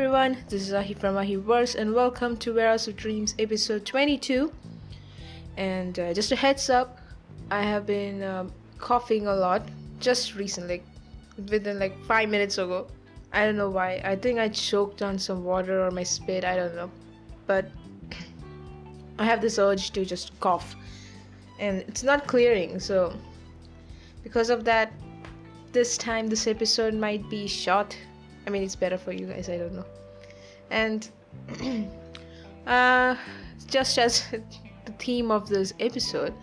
everyone, this is Ahi from Ahiverse and welcome to Warehouse of Dreams episode 22. And just a heads up, I have been coughing a lot just recently, within like 5 minutes ago. I don't know why. I think I choked on some water or my spit, I don't know. But I have this urge to just cough and it's not clearing, so because of that, this episode might be short. I mean, it's better for you guys, I don't know. And just as the theme of this episode,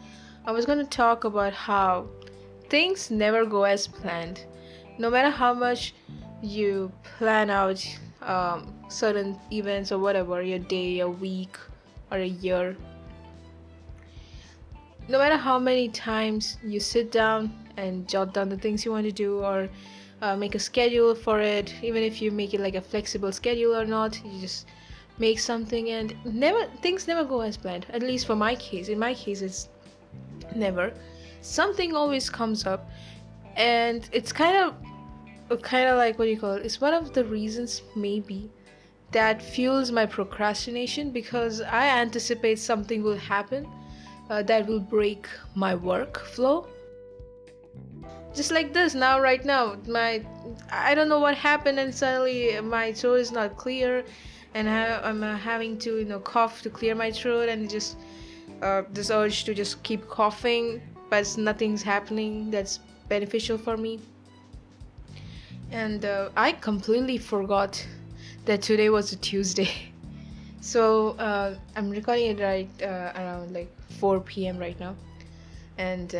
I was going to talk about how things never go as planned. No matter how much you plan out certain events or whatever, your day, a week, or a year, no matter how many times you sit down and jot down the things you want to do or make a schedule for it, even if you make it like a flexible schedule or not, you just make something and things never go as planned. At least for my case. In my case, it's never. Something always comes up, and it's kind of like, what do you call it? It's one of the reasons maybe that fuels my procrastination, because I anticipate something will happen that will break my workflow. Just like this now, right now, I don't know what happened, and suddenly my throat is not clear, and I'm having to cough to clear my throat, and just this urge to just keep coughing, but nothing's happening that's beneficial for me. And I completely forgot that today was a Tuesday. So I'm recording it right around like 4 p.m. right now, and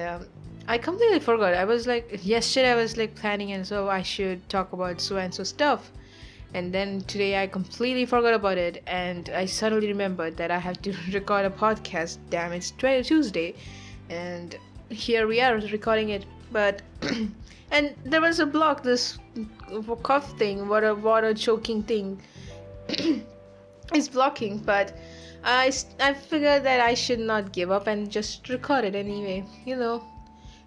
I completely forgot. I was like, yesterday I was like planning, and so I should talk about so and so stuff, and then today I completely forgot about it, and I suddenly remembered that I have to record a podcast. Damn, it's Tuesday, and here we are recording it. But and there was a block, this cough thing, water choking thing is blocking, but I figured that I should not give up and just record it anyway.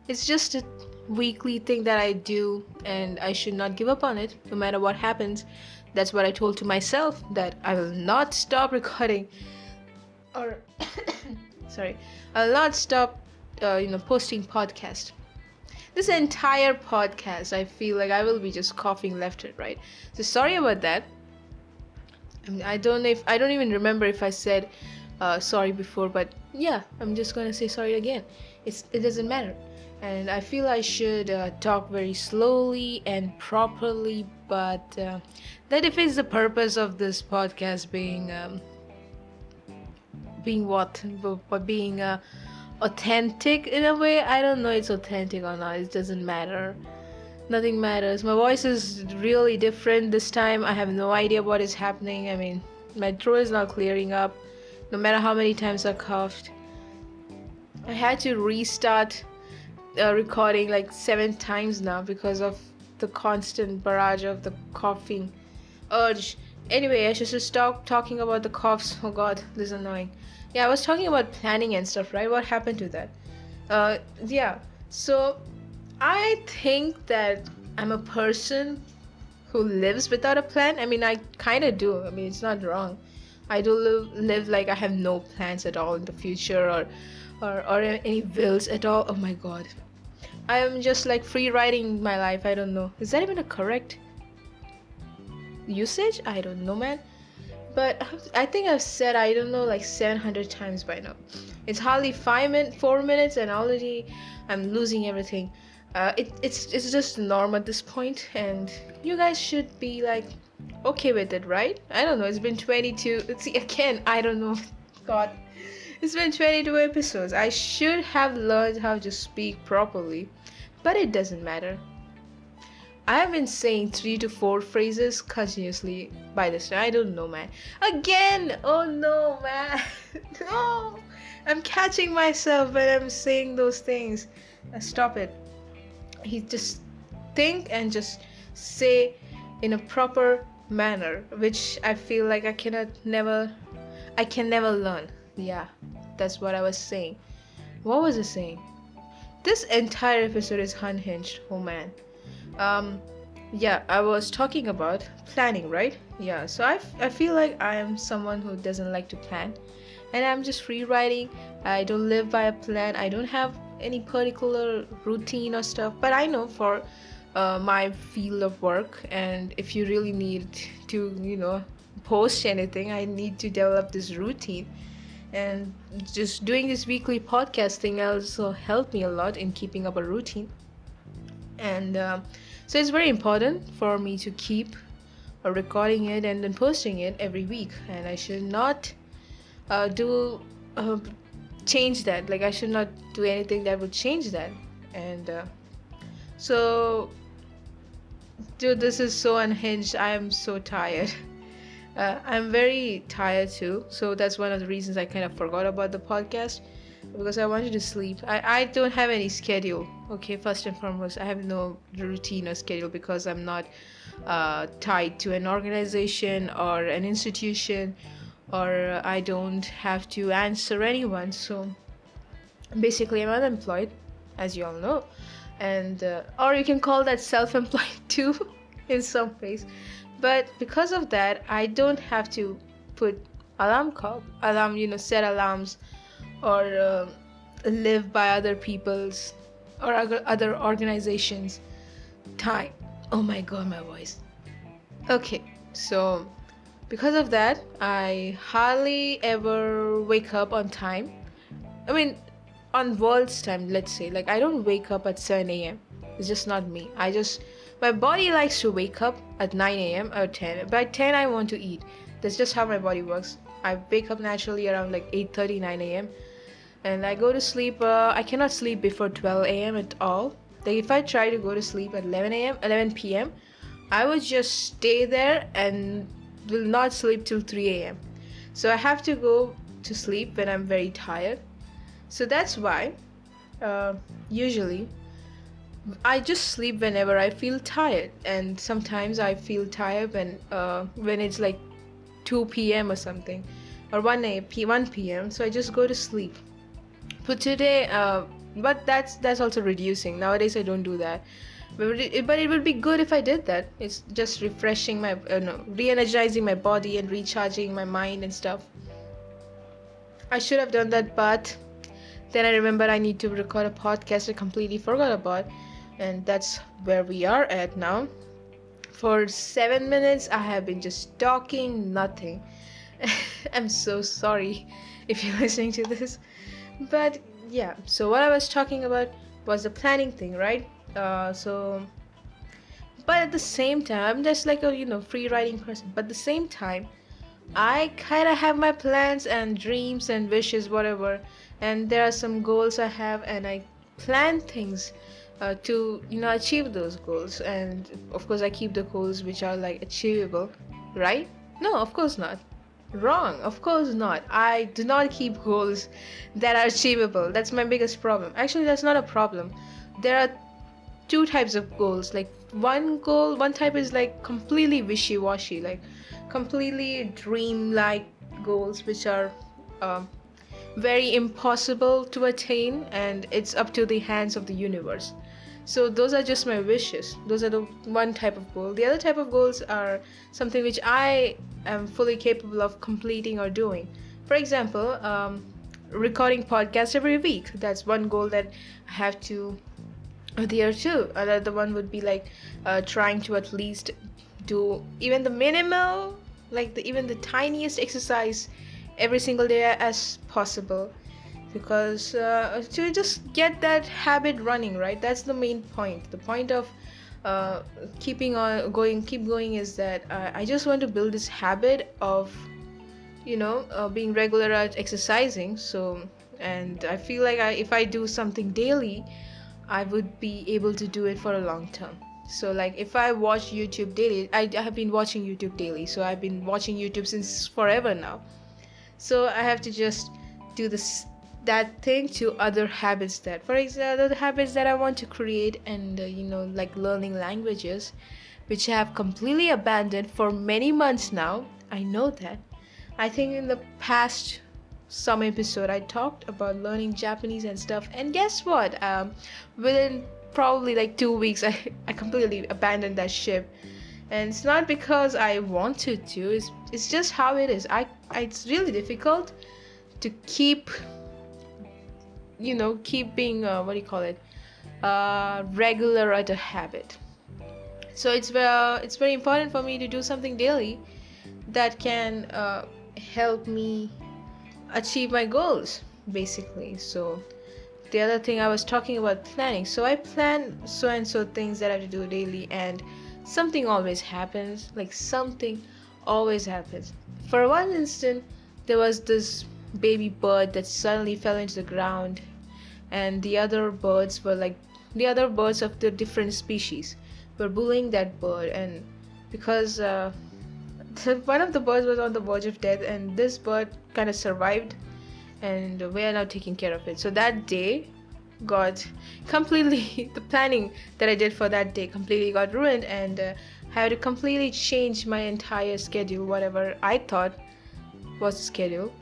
It's just a weekly thing that I do, and I should not give up on it no matter what happens. That's what I told to myself, that I will not stop recording, or sorry, I'll not stop posting podcast. This entire podcast, I feel like I will be just coughing left and right. So sorry about that. I don't even remember if I said sorry before, but yeah, I'm just gonna say sorry again. It doesn't matter. And I feel I should talk very slowly and properly, but that defeats the purpose of this podcast being authentic in a way. I don't know it's authentic or not. It doesn't matter. Nothing matters. My voice is really different this time. I have no idea what is happening. I mean, my throat is not clearing up, no matter how many times I coughed. I had to restart recording like 7 times now because of the constant barrage of the coughing urge. Anyway, I should just stop talking about the coughs. Oh god, this is annoying. Yeah, I was talking about planning and stuff, right? What happened to that? Yeah, so I think that I'm a person who lives without a plan. I mean, I kind of do. I mean, it's not wrong. I do live like I have no plans at all in the future, or any wills at all. Oh my god. I am just like free riding my life. I don't know. Is that even a correct usage? I don't know, man. But I think I've said, I don't know, like 700 times by now. It's hardly 4 minutes and already I'm losing everything. It's just the norm at this point, and you guys should be like okay with it, right? I don't know. It's been 22. See, again, I don't know. God, it's been 22 episodes. I should have learned how to speak properly, but it doesn't matter. I have been saying 3 to 4 phrases continuously by this time. I don't know, man. Again! Oh no, man. No! I'm catching myself when I'm saying those things. Stop it. He just think and just say in a proper manner, which I feel like I can never learn. Yeah, that's what I was saying. What was I saying? This entire episode is unhinged. Oh man. Yeah, I was talking about planning, right? Yeah, so I feel like I am someone who doesn't like to plan, and I'm just free writing. I don't live by a plan. I don't have any particular routine or stuff, but I know for my field of work, and if you really need to, post anything, I need to develop this routine. And just doing this weekly podcasting also helped me a lot in keeping up a routine. And so it's very important for me to keep recording it and then posting it every week, and I should not do change that. Like, I should not do anything that would change that. And so dude, this is so unhinged. I am so tired. I'm very tired too, so that's one of the reasons I kind of forgot about the podcast, because I wanted to sleep. I don't have any schedule. Okay, first and foremost, I have no routine or schedule because I'm not tied to an organization or an institution, or I don't have to answer anyone. So basically, I'm unemployed, as you all know, and or you can call that self-employed too, in some ways. But because of that, I don't have to put set alarms, or live by other people's or other organizations time. Oh my god, my voice. Okay, so because of that, I hardly ever wake up on time. I mean, on world's time, let's say. Like, I don't wake up at 7 a.m. It's just not me. My body likes to wake up at 9 a.m. or 10. By 10, I want to eat. That's just how my body works. I wake up naturally around like 8:30, 9 a.m. And I go to sleep. I cannot sleep before 12 a.m. at all. Like, if I try to go to sleep at 11 p.m., I would just stay there and will not sleep till 3 a.m. So I have to go to sleep when I'm very tired. So that's why usually I just sleep whenever I feel tired, and sometimes I feel tired when it's like 2 p.m. or something, or 1 p.m. So I just go to sleep. But today, but that's also reducing. Nowadays I don't do that. But it would be good if I did that. It's just refreshing my, no, re-energizing my body and recharging my mind and stuff. I should have done that, but then I remembered I need to record a podcast I completely forgot about, and that's where we are at now. For 7 minutes, I have been just talking nothing. I'm so sorry if you're listening to this. But yeah, so what I was talking about was the planning thing, right? But at the same time, I'm just like a free writing person. But at the same time, I kind of have my plans and dreams and wishes, whatever, and there are some goals I have, and I plan things to achieve those goals. And of course, I keep the goals which are like achievable, right? No, of course not. Wrong, of course not. I do not keep goals that are achievable. That's my biggest problem. Actually, that's not a problem. There are two types of goals. Like, one type is like completely wishy-washy, like completely dream-like goals, which are very impossible to attain, and it's up to the hands of the universe. So those are just my wishes. Those are the one type of goal. The other type of goals are something which I am fully capable of completing or doing. For example, recording podcasts every week. That's one goal that I have to adhere to. Another one would be like trying to at least do even the minimal, like even the tiniest exercise every single day as possible, because to just get that habit running, right? That's the main point. The point of keep going is that I just want to build this habit of being regular at exercising. So, and I feel like if I do something daily, I would be able to do it for a long term. So, like, if I watch YouTube daily, I have been watching YouTube daily, so I've been watching YouTube since forever now. So I have to just do that thing to other habits, that for example, the habits that I want to create, and like learning languages, which I have completely abandoned for many months now. I know that. I think in the past some episode I talked about learning Japanese and stuff, and guess what, within probably like 2 weeks, I completely abandoned that ship. And it's not because I wanted to, it's just how it is. It's really difficult to keep, keep being, what do you call it, regular at a habit. So it's very important for me to do something daily that can help me achieve my goals, basically. So the other thing, I was talking about planning. So I plan so and so things that I have to do daily, and something always happens. Like, something always happens. For one instant, there was this baby bird that suddenly fell into the ground, and the other birds of the different species were bullying that bird. And because one of the birds was on the verge of death, and this bird kind of survived, and we are now taking care of it. So that day got completely the planning that I did for that day completely got ruined, and I had to completely change my entire schedule, whatever I thought was the schedule.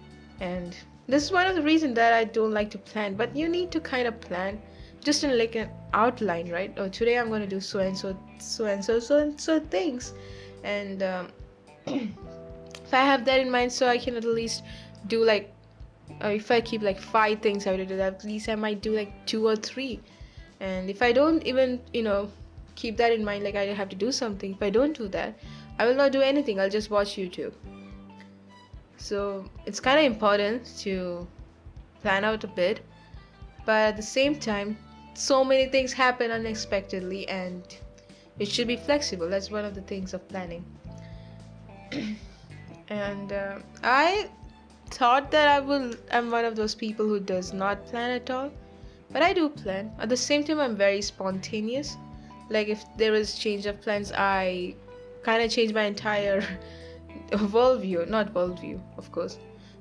And this is one of the reasons that I don't like to plan. But you need to kind of plan just in like an outline, right? Oh, today I'm going to do so and so things. And if I have that in mind, so I can at least do like, if I keep like 5 things I would do, at least I might do like 2 or 3. And if I don't even keep that in mind, like I have to do something, if I don't do that, I will not do anything. I'll just watch YouTube. So it's kind of important to plan out a bit, but at the same time, so many things happen unexpectedly, and it should be flexible. That's one of the things of planning. And I thought that I'm one of those people who does not plan at all, but I do plan. At the same time, I'm very spontaneous. Like, if there is change of plans, I kind of change my entire not worldview, of course,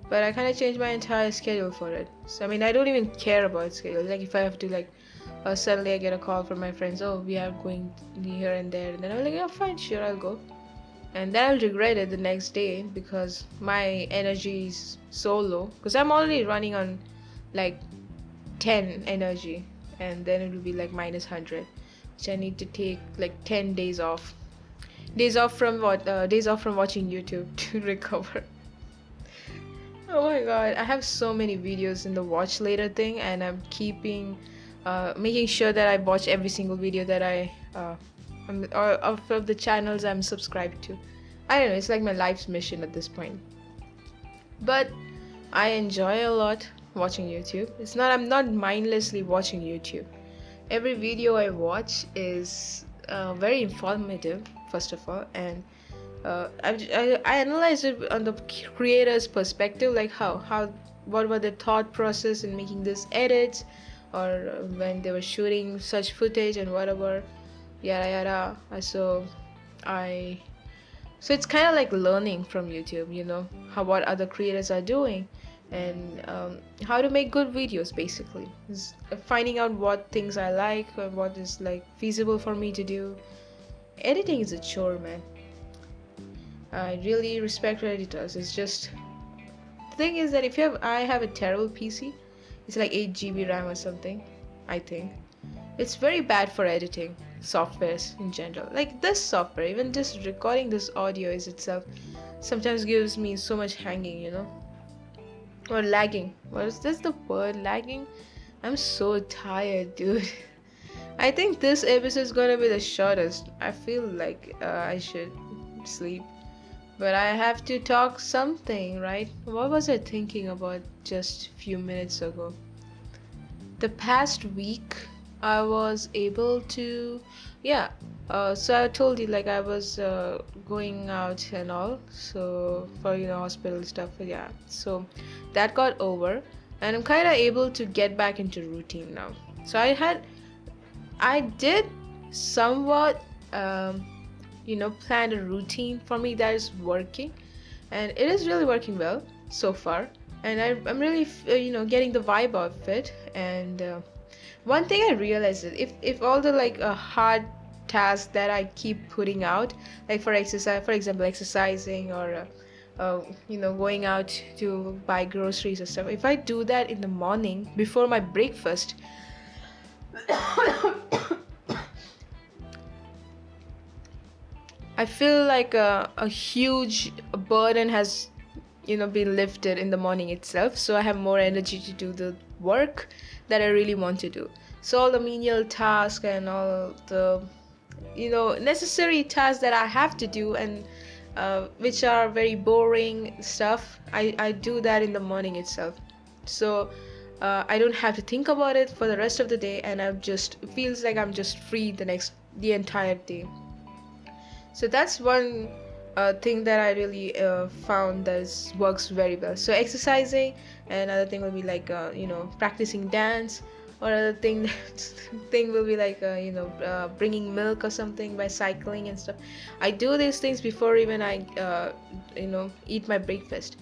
but I kind of change my entire schedule for it. So I mean, I don't even care about schedule. Like, if I have to, like, suddenly I get a call from my friends, oh, we are going here and there, and then I'm like, yeah, fine, sure, I'll go. And then I'll regret it the next day because my energy is so low, because I'm already running on like 10 energy, and then it will be like -100, which I need to take like 10 days off. Days off from watching YouTube to recover. Oh my god, I have so many videos in the watch later thing, and I'm making sure that I watch every single video that I of the channels I'm subscribed to. I don't know, it's like my life's mission at this point. But I enjoy a lot watching YouTube. I'm not mindlessly watching YouTube. Every video I watch is very informative, first of all, and I analyze it on the creator's perspective, like what were the thought process in making this edits, or when they were shooting such footage and whatever, yada yada. So it's kind of like learning from YouTube, what other creators are doing, and how to make good videos. Basically, is finding out what things I like or what is like feasible for me to do. Editing is a chore, man. I really respect editors. It's just, the thing is that I have a terrible PC. It's like 8 GB RAM or something, I think. It's very bad for editing softwares in general. Like this software, even just recording this audio is itself sometimes gives me so much hanging, or lagging. What is this, the word lagging? I'm so tired, dude. I think this episode is gonna be the shortest. I feel like I should sleep, but I have to talk something, right? What was I thinking about just a few minutes ago? The past week I was able to, so I told you, like, I was going out and all, so for hospital stuff, yeah. So that got over, and I'm kind of able to get back into routine now. So I did somewhat planned a routine for me that is working, and it is really working well so far, and I'm really getting the vibe of it. And one thing I realized is if all the like hard tasks that I keep putting out, like for example exercising, or going out to buy groceries or stuff, if I do that in the morning before my breakfast, I feel like a huge burden has, been lifted in the morning itself. So I have more energy to do the work that I really want to do. So all the menial tasks and all the, necessary tasks that I have to do, and which are very boring stuff, I do that in the morning itself. So I don't have to think about it for the rest of the day, and I'm just feels like I'm just free the entire day. So that's one thing that I really found that works very well. So exercising, and another thing will be like practicing dance, or other thing thing will be like bringing milk or something by cycling and stuff. I do these things before even I eat my breakfast.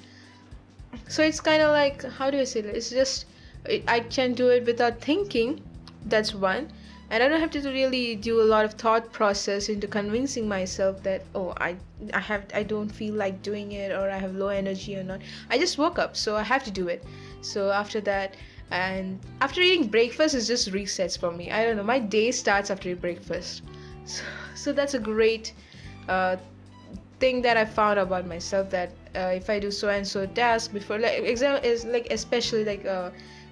So it's kind of like, how do I say it? It's just I can do it without thinking. That's one. And I don't have to really do a lot of thought process into convincing myself that, oh, I don't feel like doing it, or I have low energy or not. I just woke up, so I have to do it. So after that, and after eating breakfast, it just resets for me. I don't know, my day starts after breakfast. So that's a great uh, thing that I found about myself, that if I do so and so task before, like exam is like, especially like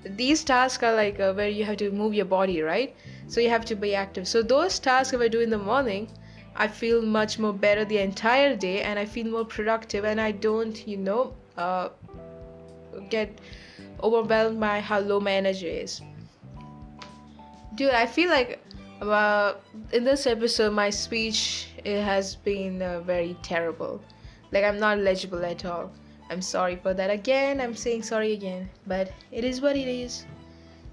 these tasks are like where you have to move your body, right? So you have to be active. So those tasks, if I do in the morning, I feel much more better the entire day, and I feel more productive, and I don't get overwhelmed by how low my energy is. Dude, I feel like in this episode my speech, it has been very terrible. Like, I'm not legible at all. I'm sorry for that again. I'm saying sorry again, but it is what it is.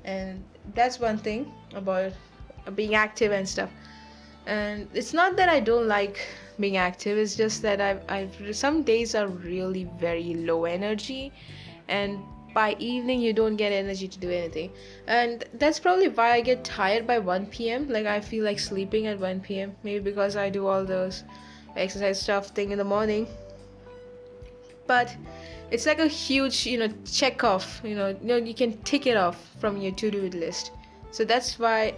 And that's one thing about being active and stuff. And it's not that I don't like being active, it's just that I've some days are really very low energy, and by evening you don't get energy to do anything. And that's probably why I get tired by 1 p.m. Like, I feel like sleeping at 1 p.m. Maybe because I do all those exercise stuff thing in the morning. But it's like a huge, check off, you can tick it off from your to-do list. So that's why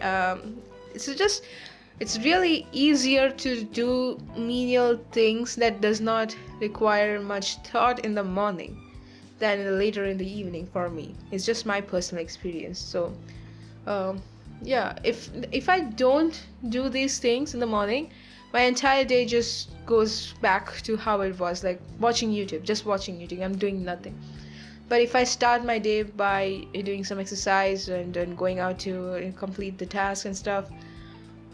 it's really easier to do menial things that does not require much thought in the morning than later in the evening. For me, it's just my personal experience. So yeah, if I don't do these things in the morning, my entire day just goes back to how it was, like just watching YouTube. I'm doing nothing. But if I start my day by doing some exercise and then going out to complete the task and stuff,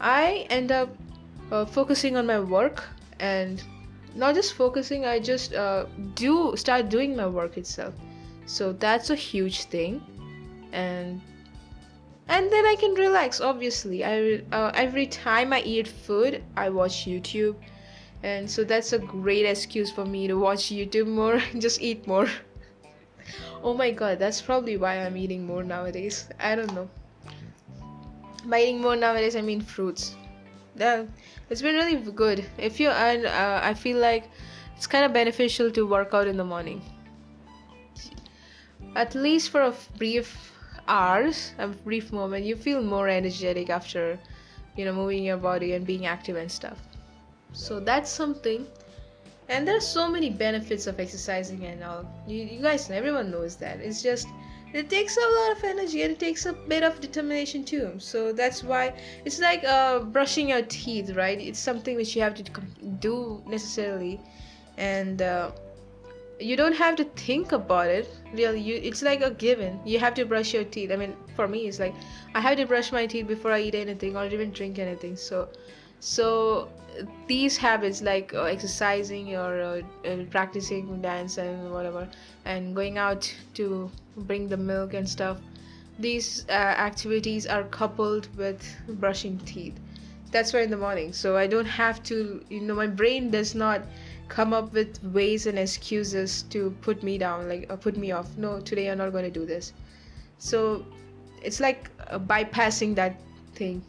I end up focusing on my work. And not just focusing, I just do start doing my work itself. So that's a huge thing. And then I can relax. Obviously, I every time I eat food, I watch YouTube, and so that's a great excuse for me to watch YouTube more. Just eat more. Oh my god, that's probably why I'm eating more nowadays. I don't know. By eating more nowadays, I mean fruits. That it's been really good. If you and I feel like it's kind of beneficial to work out in the morning, at least for a brief moment. You feel more energetic after moving your body and being active and stuff. So that's something. And there's so many benefits of exercising and all. You guys, everyone knows that. It's just, it takes a lot of energy, and it takes a bit of determination too. So that's why it's like brushing your teeth, right? It's something which you have to do necessarily, and you don't have to think about it really. It's like a given. You have to brush your teeth. I mean, for me, it's like I have to brush my teeth before I eat anything or even drink anything. So these habits, like exercising or practicing dance and whatever, and going out to bring the milk and stuff, these activities are coupled with brushing teeth. That's why in the morning, so I don't have to, my brain does not come up with ways and excuses to put me down, like put me off. No, today you're not going to do this. So it's like bypassing that thing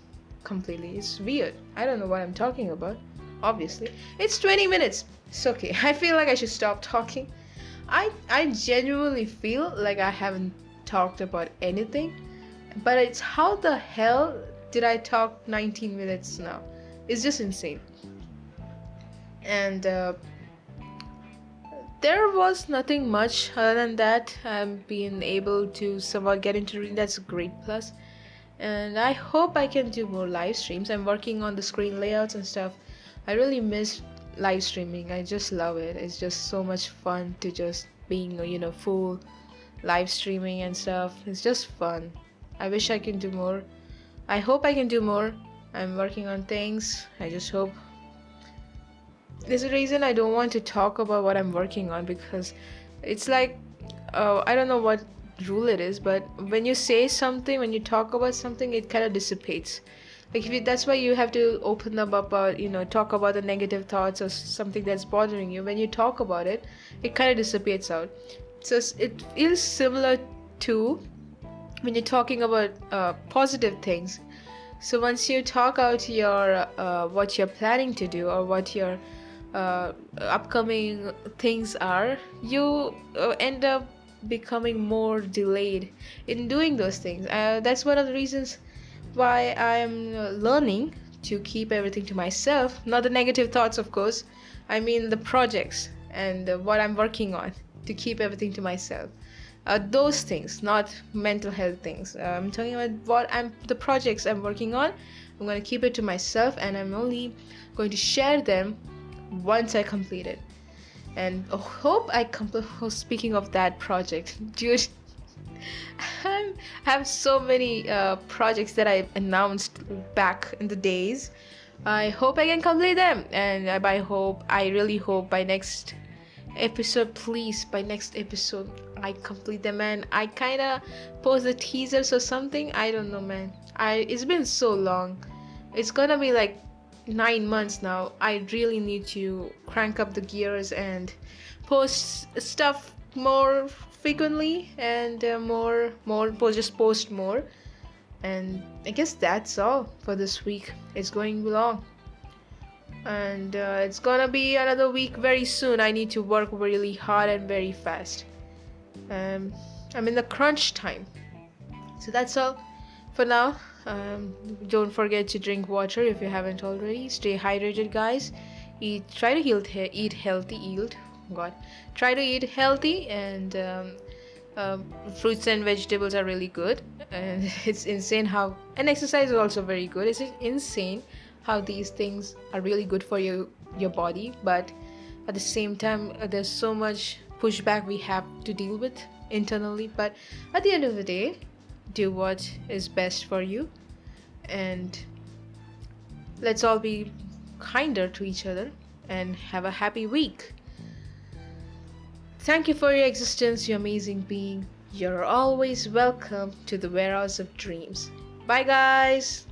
completely. It's weird. I don't know what I'm talking about. Obviously, it's 20 minutes. It's okay. I feel like I should stop talking. I genuinely feel like I haven't talked about anything, but it's how the hell did I talk 19 minutes now? It's just insane. And there was nothing much other than that. I'm being able to somewhat get into reading. That's a great plus. And I hope I can do more live streams. I'm working on the screen layouts and stuff. I really miss live streaming. I just love it. It's just so much fun to just being, full live streaming and stuff. It's just fun. I wish I can do more. I hope I can do more. I'm working on things. I just hope. There's a reason I don't want to talk about what I'm working on, because it's like, I don't know what rule it is, but when you say something, when you talk about something, it kind of dissipates. Like that's why you have to open up about, talk about the negative thoughts or something that's bothering you. When you talk about it, it kind of dissipates out. So it feels similar to when you're talking about positive things. So once you talk out your what you're planning to do, or what your upcoming things are, you end up becoming more delayed in doing those things. That's one of the reasons why I'm learning to keep everything to myself. Not the negative thoughts, of course. I mean the projects and what I'm working on, to keep everything to myself. Those things, not mental health things. I'm talking about the projects I'm working on. I'm going to keep it to myself, and I'm only going to share them once I complete it. And hope I complete. Speaking of that project, dude, I have so many projects that I announced back in the days. I hope I can complete them, and I really hope by next episode, please, by next episode I complete them. And I kind of post the teasers or something. I don't know, man. It's been so long. It's gonna be like 9 months now. I really need to crank up the gears and post stuff more frequently, and just post more. And I guess that's all for this week. It's going long, and it's gonna be another week very soon. I need to work really hard and very fast. I'm in the crunch time. So that's all for now. Don't forget to drink water if you haven't already. Stay hydrated, guys. Try to eat healthy. Try to eat healthy, and fruits and vegetables are really good. And it's insane how, and exercise is also very good. It's insane how these things are really good for your body, but at the same time, there's so much pushback we have to deal with internally. But at the end of the day, do what is best for you, and let's all be kinder to each other, and have a happy week. Thank you for your existence, you amazing being. You're always welcome to the warehouse of dreams. Bye, guys.